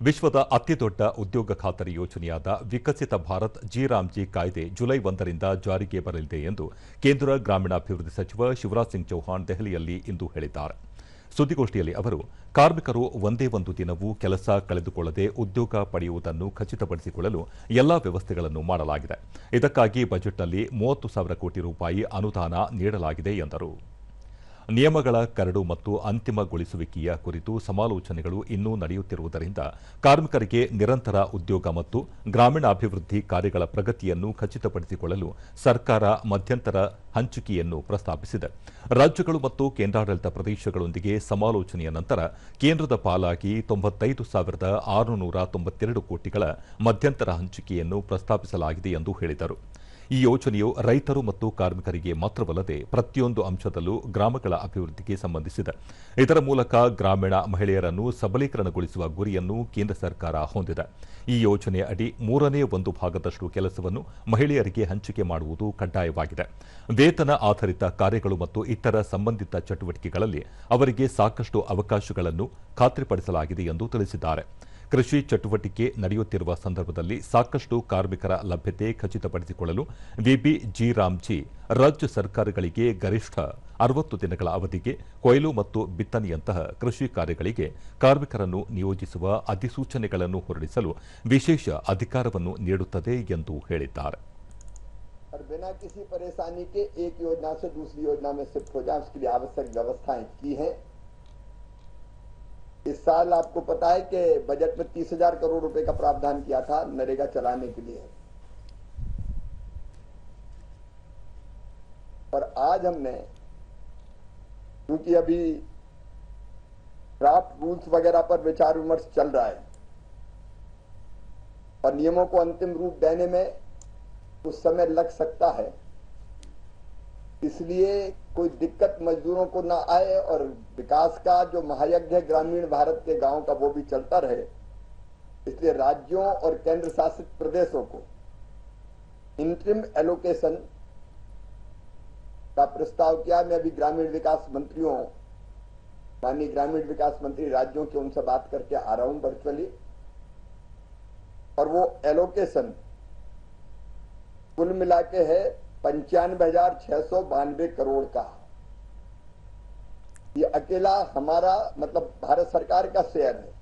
ವಿಶ್ವದ ಅತಿದೊಡ್ಡ ಉದ್ಯೋಗ ಖಾತರಿ ಯೋಜನೆಯಾದ ವಿಕಸಿತ ಭಾರತ್ ಜಿ ಕಾಯ್ದೆ ಜುಲೈ 1ರಿಂದ ಜಾರಿಗೆ ಬರಲಿದೆ ಎಂದು ಕೇಂದ್ರ ಗ್ರಾಮೀಣಾಭಿವೃದ್ಧಿ ಸಚಿವ ಶಿವರಾಜ್ ಸಿಂಗ್ ಚೌಹಾಣ್ ದೆಹಲಿಯಲ್ಲಿ ಇಂದು ಹೇಳಿದ್ದಾರೆ. ಸುದ್ದಿಗೋಷ್ಠಿಯಲ್ಲಿ ಅವರು, ಕಾರ್ಮಿಕರು ಒಂದೇ ಒಂದು ದಿನವೂ ಕೆಲಸ ಕಳೆದುಕೊಳ್ಳದೆ ಉದ್ಯೋಗ ಪಡೆಯುವುದನ್ನು ಖಚಿತಪಡಿಸಿಕೊಳ್ಳಲು ಎಲ್ಲಾ ವ್ಯವಸ್ಥೆಗಳನ್ನು ಮಾಡಲಾಗಿದೆ. ಇದಕ್ಕಾಗಿ ಬಜೆಟ್ನಲ್ಲಿ 30,000 ಕೋಟಿ ರೂಪಾಯಿ ಅನುದಾನ ನೀಡಲಾಗಿದೆ ಎಂದರು. ನಿಯಮಗಳ ಕರಡು ಮತ್ತು ಅಂತಿಮಗೊಳಿಸುವಿಕೆಯ ಕುರಿತು ಸಮಾಲೋಚನೆಗಳು ಇನ್ನೂ ನಡೆಯುತ್ತಿರುವುದರಿಂದ ಕಾರ್ಮಿಕರಿಗೆ ನಿರಂತರ ಉದ್ಯೋಗ ಮತ್ತು ಗ್ರಾಮೀಣಾಭಿವೃದ್ಧಿ ಕಾರ್ಯಗಳ ಪ್ರಗತಿಯನ್ನು ಖಚಿತಪಡಿಸಿಕೊಳ್ಳಲು ಸರ್ಕಾರ ಮಧ್ಯಂತರ ಹಂಚಿಕೆಯನ್ನು ಪ್ರಸ್ತಾಪಿಸಿದೆ. ರಾಜ್ಯಗಳು ಮತ್ತು ಕೇಂದ್ರಾಡಳಿತ ಪ್ರದೇಶಗಳೊಂದಿಗೆ ಸಮಾಲೋಚನೆಯ ನಂತರ ಕೇಂದ್ರದ ಪಾಲಾಗಿ 95,692 ಕೋಟಿಗಳ ಮಧ್ಯಂತರ ಹಂಚಿಕೆಯನ್ನು ಪ್ರಸ್ತಾಪಿಸಲಾಗಿದೆ ಎಂದು ಹೇಳಿದರು. ಈ ಯೋಜನೆಯು ರೈತರು ಮತ್ತು ಕಾರ್ಮಿಕರಿಗೆ ಮಾತ್ರವಲ್ಲದೆ ಪ್ರತಿಯೊಂದು ಅಂಶದಲ್ಲೂ ಗ್ರಾಮಗಳ ಅಭಿವೃದ್ಧಿಗೆ ಸಂಬಂಧಿಸಿದೆ. ಇದರ ಮೂಲಕ ಗ್ರಾಮೀಣ ಮಹಿಳೆಯರನ್ನು ಸಬಲೀಕರಣಗೊಳಿಸುವ ಗುರಿಯನ್ನು ಕೇಂದ್ರ ಸರ್ಕಾರ ಹೊಂದಿದೆ. ಈ ಯೋಜನೆಯ ಅಡಿ 1/3 ಭಾಗದಷ್ಟು ಕೆಲಸವನ್ನು ಮಹಿಳೆಯರಿಗೆ ಹಂಚಿಕೆ ಮಾಡುವುದು ಕಡ್ಡಾಯವಾಗಿದೆ. ವೇತನ ಆಧಾರಿತ ಕಾರ್ಯಗಳು ಮತ್ತು ಇತರ ಸಂಬಂಧಿತ ಚಟುವಟಿಕೆಗಳಲ್ಲಿ ಅವರಿಗೆ ಸಾಕಷ್ಟು ಅವಕಾಶಗಳನ್ನು ಖಾತ್ರಿಪಡಿಸಲಾಗಿದೆ ಎಂದು ತಿಳಿಸಿದ್ದಾರೆ. ಕೃಷಿ ಚಟುವಟಿಕೆ ನಡೆಯುತ್ತಿರುವ ಸಂದರ್ಭದಲ್ಲಿ ಸಾಕಷ್ಟು ಕಾರ್ಮಿಕರ ಲಭ್ಯತೆ ಖಚಿತಪಡಿಸಿಕೊಳ್ಳಲು ವಿಬಿ-ಜಿ ರಾಜ್ಯ ಸರ್ಕಾರಗಳಿಗೆ ಗರಿಷ್ಠ 60 ದಿನಗಳ ಅವಧಿಗೆ ಕೊಯ್ಲು ಮತ್ತು ಬಿತ್ತನೆಯಂತಹ ಕೃಷಿ ಕಾರ್ಯಗಳಿಗೆ ಕಾರ್ಮಿಕರನ್ನು ನಿಯೋಜಿಸುವ ಅಧಿಸೂಚನೆಗಳನ್ನು ಹೊರಡಿಸಲು ವಿಶೇಷ ಅಧಿಕಾರವನ್ನು ನೀಡುತ್ತದೆ ಎಂದು ಹೇಳಿದ್ದಾರೆ. बिना किसी परेशानी के एक योजना से दूसरी योजना में शिफ्ट हो जाए उसके लिए आवश्यक व्यवस्थाएं की हैं। इस साल आपको पता है कि बजट में 30,000 करोड़ रुपए का प्रावधान किया था नरेगा चलाने के लिए, और आज हमने, क्योंकि अभी ड्राफ्ट रूल्स वगैरह पर विचार विमर्श चल रहा है और नियमों को अंतिम रूप देने में कुछ समय लग सकता है, इसलिए कोई दिक्कत मजदूरों को ना आए और विकास का जो महायज्ञ है ग्रामीण भारत के गांव का वो भी चलता रहे, इसलिए राज्यों और केंद्र शासित प्रदेशों को इंटरिम एलोकेशन का प्रस्ताव किया। मैं अभी ग्रामीण विकास मंत्रियों, माननीय ग्रामीण विकास मंत्री राज्यों के उनसे बात करके आ रहा हूं वर्चुअली, और वो एलोकेशन कुल मिला के है 95,692 करोड़ का। ये अकेला हमारा मतलब भारत सरकार का शेयर है।